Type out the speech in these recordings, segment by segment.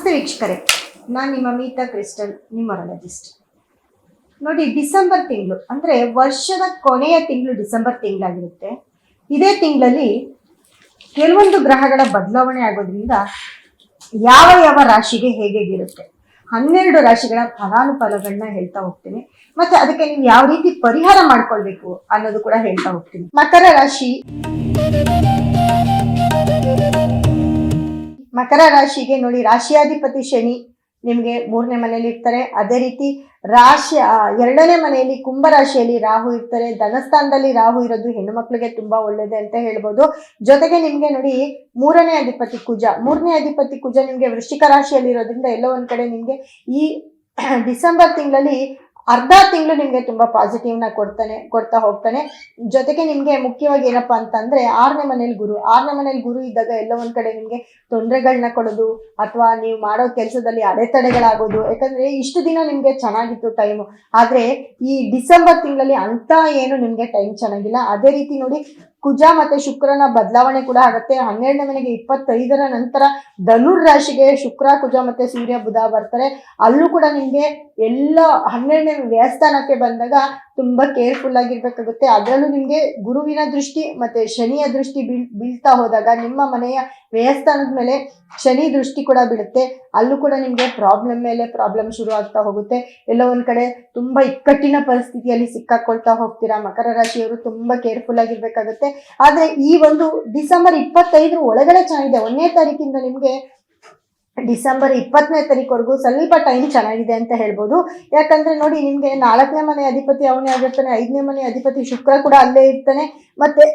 ನಮಸ್ತೆ ವೀಕ್ಷಕರೇ, ನಾನು ನಿಮ್ಮ ಮೀತಾ ಕ್ರಿಸ್ಟಲ್, ನ್ಯೂಮರಾಲಜಿಸ್ಟ್. ನೋಡಿ, ಡಿಸೆಂಬರ್ ತಿಂಗಳು ಅಂದರೆ ವರ್ಷದ ಕೊನೆಯ ತಿಂಗಳು ಡಿಸೆಂಬರ್ ತಿಂಗಳಾಗಿರುತ್ತೆ. ಇದೇ ತಿಂಗಳಲ್ಲಿ ಕೆಲವೊಂದು ಗ್ರಹಗಳ ಬದಲಾವಣೆ ಆಗೋದ್ರಿಂದ ಯಾವ ಯಾವ ರಾಶಿಗೆ ಹೇಗಿರುತ್ತೆ 12 ರಾಶಿಗಳ ಫಲಾನುಫಲಗಳನ್ನ ಹೇಳ್ತಾ ಹೋಗ್ತೀನಿ. ಮತ್ತೆ ಅದಕ್ಕೆ ನೀವು ಯಾವ ರೀತಿ ಪರಿಹಾರ ಮಾಡ್ಕೊಳ್ಬೇಕು ಅನ್ನೋದು ಕೂಡ ಹೇಳ್ತಾ ಹೋಗ್ತೀನಿ. ಮಕರ ರಾಶಿಗೆ ನೋಡಿ, ರಾಶಿಯಾಧಿಪತಿ ಶನಿ ನಿಮಗೆ 3ನೇ ಮನೆಯಲ್ಲಿ ಇರ್ತಾರೆ. ಅದೇ ರೀತಿ 2ನೇ ಮನೆಯಲ್ಲಿ ಕುಂಭ ರಾಶಿಯಲ್ಲಿ ರಾಹು ಇರ್ತಾರೆ. ಧನಸ್ಥಾನದಲ್ಲಿ ರಾಹು ಇರೋದು ಹೆಣ್ಣು ಮಕ್ಕಳಿಗೆ ತುಂಬಾ ಒಳ್ಳೇದೆ ಅಂತ ಹೇಳ್ಬೋದು. ಜೊತೆಗೆ ನಿಮ್ಗೆ ನೋಡಿ 3ನೇ ಅಧಿಪತಿ ಕುಜ ನಿಮ್ಗೆ ವೃಶ್ಚಿಕ ರಾಶಿಯಲ್ಲಿ ಇರೋದ್ರಿಂದ ಎಲ್ಲೋ ಒಂದ್ ಕಡೆ ನಿಮ್ಗೆ ಈ ಡಿಸೆಂಬರ್ ತಿಂಗಳಲ್ಲಿ ಅರ್ಧ ತಿಂಗಳು ನಿಮ್ಗೆ ತುಂಬಾ ಪಾಸಿಟಿವ್ ನ ಕೊಡ್ತಾ ಹೋಗ್ತಾನೆ. ಜೊತೆಗೆ ನಿಮ್ಗೆ ಮುಖ್ಯವಾಗಿ ಏನಪ್ಪಾ ಅಂತಂದ್ರೆ 6ನೇ ಮನೇಲಿ ಗುರು ಇದ್ದಾಗ ಎಲ್ಲೋ ಒಂದ್ ಕಡೆ ನಿಮ್ಗೆ ತೊಂದರೆಗಳನ್ನ ಕೊಡೋದು ಅಥವಾ ನೀವು ಮಾಡೋ ಕೆಲಸದಲ್ಲಿ ಅಡೆತಡೆಗಳಾಗೋದು. ಯಾಕಂದ್ರೆ ಇಷ್ಟು ದಿನ ನಿಮ್ಗೆ ಚೆನ್ನಾಗಿತ್ತು ಟೈಮು, ಆದ್ರೆ ಈ ಡಿಸೆಂಬರ್ ತಿಂಗಳಲ್ಲಿ ಅಂತ ಏನು ನಿಮ್ಗೆ ಟೈಮ್ ಚೆನ್ನಾಗಿಲ್ಲ. ಅದೇ ರೀತಿ ನೋಡಿ, ಕುಜ ಮತ್ತೆ ಶುಕ್ರನ ಬದಲಾವಣೆ ಕೂಡ ಆಗುತ್ತೆ. 12ನೇ ಮನೆಗೆ 25ರ ನಂತರ ಧನುರ್ ರಾಶಿಗೆ ಶುಕ್ರ, ಕುಜ ಮತ್ತೆ ಸೂರ್ಯ, ಬುಧ ಬರ್ತಾರೆ. ಅಲ್ಲೂ ಕೂಡ ನಿಮ್ಗೆ ಎಲ್ಲ 12ನೇ ವ್ಯಯಸ್ಥಾನಕ್ಕೆ ಬಂದಾಗ ತುಂಬಾ ಕೇರ್ಫುಲ್ ಆಗಿರ್ಬೇಕಾಗುತ್ತೆ. ಅದರಲ್ಲೂ ನಿಮ್ಗೆ ಗುರುವಿನ ದೃಷ್ಟಿ ಮತ್ತೆ ಶನಿಯ ದೃಷ್ಟಿ ಬೀಳ್ತಾ ಹೋದಾಗ ನಿಮ್ಮ ಮನೆಯ ವ್ಯಯಸ್ಥಾನದ ಮೇಲೆ ಶನಿ ದೃಷ್ಟಿ ಕೂಡ ಬೀಳುತ್ತೆ. ಅಲ್ಲೂ ಕೂಡ ನಿಮ್ಗೆ ಪ್ರಾಬ್ಲಮ್ ಮೇಲೆ ಪ್ರಾಬ್ಲಮ್ ಶುರು ಆಗ್ತಾ ಹೋಗುತ್ತೆ. ಎಲ್ಲೋ ಒಂದ್ ಕಡೆ ತುಂಬಾ ಇಕ್ಕಟ್ಟಿನ ಪರಿಸ್ಥಿತಿಯಲ್ಲಿ ಸಿಕ್ಕಾಕೊಳ್ತಾ ಹೋಗ್ತೀರಾ. ಮಕರ ರಾಶಿಯವರು ತುಂಬಾ ಕೇರ್ಫುಲ್ ಆಗಿರ್ಬೇಕಾಗುತ್ತೆ. ಆದ್ರೆ ಈ ಒಂದು ಡಿಸೆಂಬರ್ 25 ಒಳಗಡೆ ಚೆನ್ನಾಗಿದೆ. 1ನೇ ತಾರೀಕಿಂದ ನಿಮ್ಗೆ ಡಿಸೆಂಬರ್ 20ನೇ ತಾರೀಕುವರೆಗೂ ಸ್ವಲ್ಪ ಟೈಮ್ ಚೆನ್ನಾಗಿದೆ ಅಂತ ಹೇಳ್ಬೋದು. ಯಾಕಂದ್ರೆ ನೋಡಿ, ನಿಮ್ಗೆ 4ನೇ ಮನೆ ಅಧಿಪತಿ ಅವನೇ ಆಗಿರ್ತಾನೆ. 5ನೇ ಮನೆ ಅಧಿಪತಿ ಶುಕ್ರ ಕೂಡ ಅಲ್ಲೇ ಇರ್ತಾನೆ. ಮತ್ತೆ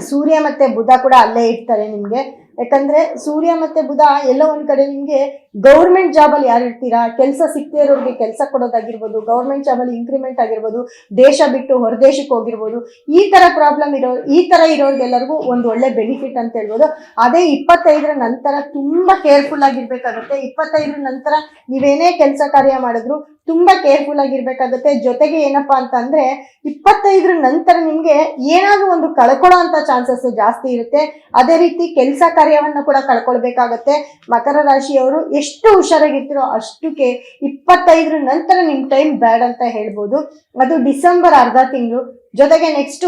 ಸೂರ್ಯ ಮತ್ತೆ ಬುಧ ಕೂಡ ಅಲ್ಲೇ ಇರ್ತಾರೆ ನಿಮ್ಗೆ. ಯಾಕಂದ್ರೆ ಸೂರ್ಯ ಮತ್ತೆ ಬುಧ ಎಲ್ಲೋ ಒಂದ್ ಕಡೆ ನಿಮ್ಗೆ ಗೌರ್ಮೆಂಟ್ ಜಾಬ್ ಅಲ್ಲಿ ಯಾರು ಇರ್ತೀರಾ, ಕೆಲಸ ಸಿಕ್ಕದೇ ಇರೋರಿಗೆ ಕೆಲಸ ಕೊಡೋದಾಗಿರ್ಬೋದು, ಗೌರ್ಮೆಂಟ್ ಜಾಬ್ ಅಲ್ಲಿ ಇಂಕ್ರಿಮೆಂಟ್ ಆಗಿರ್ಬೋದು, ದೇಶ ಬಿಟ್ಟು ಹೊರದೇಶಕ್ಕೆ ಹೋಗಿರ್ಬೋದು, ಈ ತರ ಇರೋರಿಗೆಲ್ಲರಿಗೂ ಒಂದು ಒಳ್ಳೆ ಬೆನಿಫಿಟ್ ಅಂತ ಹೇಳ್ಬೋದು. ಅದೇ 25ರ ನಂತರ ತುಂಬಾ ಕೇರ್ಫುಲ್ ಆಗಿರ್ಬೇಕಾಗುತ್ತೆ. 25ರ ನಂತರ ನೀವೇನೇ ಕೆಲಸ ಕಾರ್ಯ ಮಾಡಿದ್ರು ತುಂಬಾ ಕೇರ್ಫುಲ್ ಆಗಿರ್ಬೇಕಾಗುತ್ತೆ. ಜೊತೆಗೆ ಏನಪ್ಪಾ ಅಂತ ಅಂದ್ರೆ 25ರ ನಂತರ ನಿಮ್ಗೆ ಏನಾದ್ರೂ ಒಂದು ಕಳ್ಕೊಳ್ಳೋ ಅಂತ ಚಾನ್ಸಸ್ ಜಾಸ್ತಿ ಇರುತ್ತೆ. ಅದೇ ರೀತಿ ಕೆಲಸ ಕಾರ್ಯವನ್ನ ಕೂಡ ಕಳ್ಕೊಳ್ಬೇಕಾಗತ್ತೆ. ಮಕರ ರಾಶಿಯವರು ಎಷ್ಟು ಹುಷಾರಾಗಿರ್ತೀರೋ ಅಷ್ಟಕ್ಕೆ 25ರ ನಂತರ ನಿಮ್ ಟೈಮ್ ಬ್ಯಾಡ್ ಅಂತ ಹೇಳ್ಬೋದು. ಅದು ಡಿಸೆಂಬರ್ ಅರ್ಧ ತಿಂಗಳು. ಜೊತೆಗೆ ನೆಕ್ಸ್ಟ್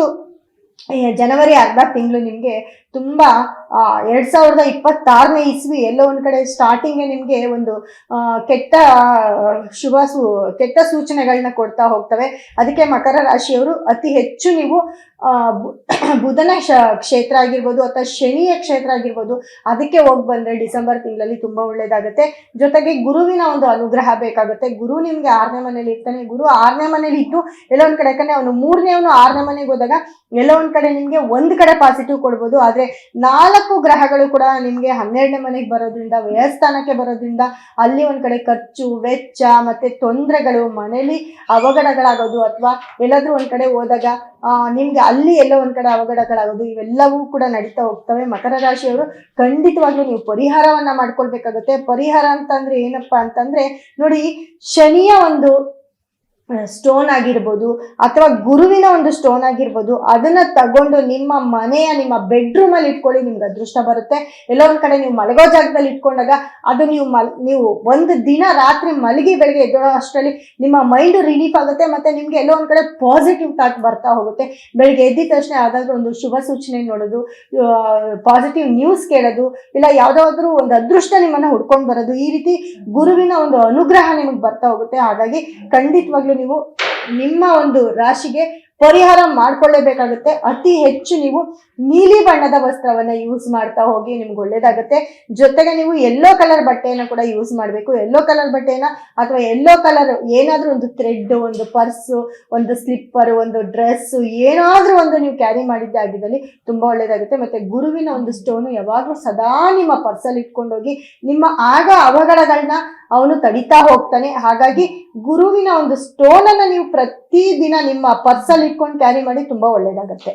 ಜನವರಿ ಅರ್ಧ ತಿಂಗಳು ನಿಮ್ಗೆ ತುಂಬಾ 2026ನೇ ಇಸ್ವಿ ಎಲ್ಲೋ ಒಂದ್ ಕಡೆ ಸ್ಟಾರ್ಟಿಂಗ್ ನಿಮ್ಗೆ ಒಂದು ಕೆಟ್ಟ ಸೂಚನೆಗಳನ್ನ ಕೊಡ್ತಾ ಹೋಗ್ತವೆ. ಅದಕ್ಕೆ ಮಕರ ರಾಶಿಯವರು ಅತಿ ಹೆಚ್ಚು ನೀವು ಬುಧನ ಕ್ಷೇತ್ರ ಆಗಿರ್ಬೋದು ಅಥವಾ ಶನಿಯ ಕ್ಷೇತ್ರ ಆಗಿರ್ಬೋದು ಅದಕ್ಕೆ ಹೋಗಿ ಬಂದ್ರೆ ಡಿಸೆಂಬರ್ ತಿಂಗಳಲ್ಲಿ ತುಂಬಾ ಒಳ್ಳೇದಾಗುತ್ತೆ. ಜೊತೆಗೆ ಗುರುವಿನ ಒಂದು ಅನುಗ್ರಹ ಬೇಕಾಗುತ್ತೆ. ಗುರು ನಿಮ್ಗೆ 6ನೇ ಮನೇಲಿ ಇರ್ತಾನೆ. ಗುರು 6ನೇ ಮನೇಲಿ ಇದ್ದು ಎಲ್ಲೋ ಒಂದ್ ಕಡೆ, ಯಾಕಂದ್ರೆ ಅವನು 6ನೇ ಮನೆಗೆ ಹೋದಾಗ ಎಲ್ಲೋ ಒಂದ್ ಕಡೆ ನಿಮ್ಗೆ ಒಂದ್ ಕಡೆ ಪಾಸಿಟಿವ್ ಕೊಡ್ಬೋದು. ಆದ್ರೆ 4 ಗ್ರಹಗಳು ಕೂಡ ನಿಮ್ಗೆ 12ನೇ ಮನೆಗೆ ಬರೋದ್ರಿಂದ, ವ್ಯಯಸ್ಥಾನಕ್ಕೆ ಬರೋದ್ರಿಂದ ಅಲ್ಲಿ ಒಂದ್ ಕಡೆ ಖರ್ಚು ವೆಚ್ಚ ಮತ್ತೆ ತೊಂದರೆಗಳು, ಮನೇಲಿ ಅವಘಡಗಳಾಗೋದು ಅಥವಾ ಎಲ್ಲಾದ್ರೂ ಒಂದ್ ಕಡೆ ಹೋದಾಗ ನಿಮ್ಗೆ ಅಲ್ಲಿ ಎಲ್ಲೋ ಒಂದ್ ಕಡೆ ಅವಘಡಗಳಾಗೋದು, ಇವೆಲ್ಲವೂ ಕೂಡ ನಡೀತಾ ಹೋಗ್ತವೆ. ಮಕರ ರಾಶಿಯವರು ಖಂಡಿತವಾಗ್ಲೂ ನೀವು ಪರಿಹಾರವನ್ನ ಮಾಡ್ಕೊಳ್ಬೇಕಾಗುತ್ತೆ. ಪರಿಹಾರ ಅಂತಂದ್ರೆ ಏನಪ್ಪಾ ಅಂತಂದ್ರೆ ನೋಡಿ, ಶನಿಯ ಒಂದು ಸ್ಟೋನ್ ಆಗಿರ್ಬೋದು ಅಥವಾ ಗುರುವಿನ ಒಂದು ಸ್ಟೋನ್ ಆಗಿರ್ಬೋದು, ಅದನ್ನ ತಗೊಂಡು ನಿಮ್ಮ ಬೆಡ್ರೂಮ್ ಅಲ್ಲಿ ಇಟ್ಕೊಳ್ಳಿ. ನಿಮ್ಗೆ ಅದೃಷ್ಟ ಬರುತ್ತೆ. ಎಲ್ಲೋ ಒಂದ್ ಕಡೆ ನೀವು ಮಲಗೋ ಜಾಗದಲ್ಲಿ ಇಟ್ಕೊಂಡಾಗ ಅದು ನೀವು ಒಂದು ದಿನ ರಾತ್ರಿ ಮಲಗಿ ಬೆಳಗ್ಗೆ ಎದ್ದೋ ಅಷ್ಟರಲ್ಲಿ ನಿಮ್ಮ ಮೈಂಡ್ ರಿಲೀಫ್ ಆಗುತ್ತೆ. ಮತ್ತೆ ನಿಮ್ಗೆ ಎಲ್ಲೋ ಒಂದ್ ಕಡೆ ಪಾಸಿಟಿವ್ ಥಾಟ್ ಬರ್ತಾ ಹೋಗುತ್ತೆ. ಬೆಳಿಗ್ಗೆ ಎದ್ದಿದ ತಕ್ಷಣ ಯಾವ್ದಾದ್ರು ಒಂದು ಶುಭ ಸೂಚನೆ ನೋಡೋದು, ಪಾಸಿಟಿವ್ ನ್ಯೂಸ್ ಕೇಳೋದು, ಇಲ್ಲ ಯಾವ್ದಾದ್ರು ಒಂದು ಅದೃಷ್ಟ ನಿಮ್ಮನ್ನ ಹುಡ್ಕೊಂಡ್ ಬರೋದು, ಈ ರೀತಿ ಗುರುವಿನ ಒಂದು ಅನುಗ್ರಹ ನಿಮಗೆ ಬರ್ತಾ ಹೋಗುತ್ತೆ. ಹಾಗಾಗಿ ಖಂಡಿತವಾಗ್ಲೂ ನೀವು ನಿಮ್ಮ ಒಂದು ರಾಶಿಗೆ ಪರಿಹಾರ ಮಾಡ್ಕೊಳ್ಳೇಬೇಕಾಗುತ್ತೆ. ಅತಿ ಹೆಚ್ಚು ನೀವು ನೀಲಿ ಬಣ್ಣದ ವಸ್ತ್ರವನ್ನ ಯೂಸ್ ಮಾಡ್ತಾ ಹೋಗಿ, ನಿಮ್ಗೆ ಒಳ್ಳೇದಾಗುತ್ತೆ. ಜೊತೆಗೆ ನೀವು ಯೆಲ್ಲೋ ಕಲರ್ ಬಟ್ಟೆಯನ್ನ ಕೂಡ ಯೂಸ್ ಮಾಡಬೇಕು. ಯೆಲ್ಲೋ ಕಲರ್ ಬಟ್ಟೆಯನ್ನ ಅಥವಾ ಯೆಲ್ಲೋ ಕಲರ್ ಏನಾದ್ರೂ ಒಂದು ಥ್ರೆಡ್, ಒಂದು ಪರ್ಸು, ಒಂದು ಸ್ಲಿಪ್ಪರ್, ಒಂದು ಡ್ರೆಸ್, ಏನಾದ್ರೂ ಒಂದು ನೀವು ಕ್ಯಾರಿ ಮಾಡಿದ್ದೆ ಆಗಿದ್ದಲ್ಲಿ ತುಂಬಾ ಒಳ್ಳೇದಾಗುತ್ತೆ. ಮತ್ತೆ ಗುರುವಿನ ಒಂದು ಸ್ಟೋನು ಯಾವಾಗ್ಲೂ ಸದಾ ನಿಮ್ಮ ಪರ್ಸಲ್ಲಿ ಇಟ್ಕೊಂಡೋಗಿ ನಿಮ್ಮ ಅವಘಡಗಳನ್ನ ಅವನು ತಡಿತಾ ಹೋಗ್ತಾನೆ. ಹಾಗಾಗಿ ಗುರುವಿನ ಒಂದು ಸ್ಟೋನ್ ಅನ್ನ ನೀವು ಪ್ರತಿದಿನ ನಿಮ್ಮ ಪರ್ಸಲ್ಲಿ ಇಟ್ಕೊಂಡು ಕ್ಯಾರಿ ಮಾಡಿ ತುಂಬಾ ಒಳ್ಳೇದಾಗತ್ತೆ.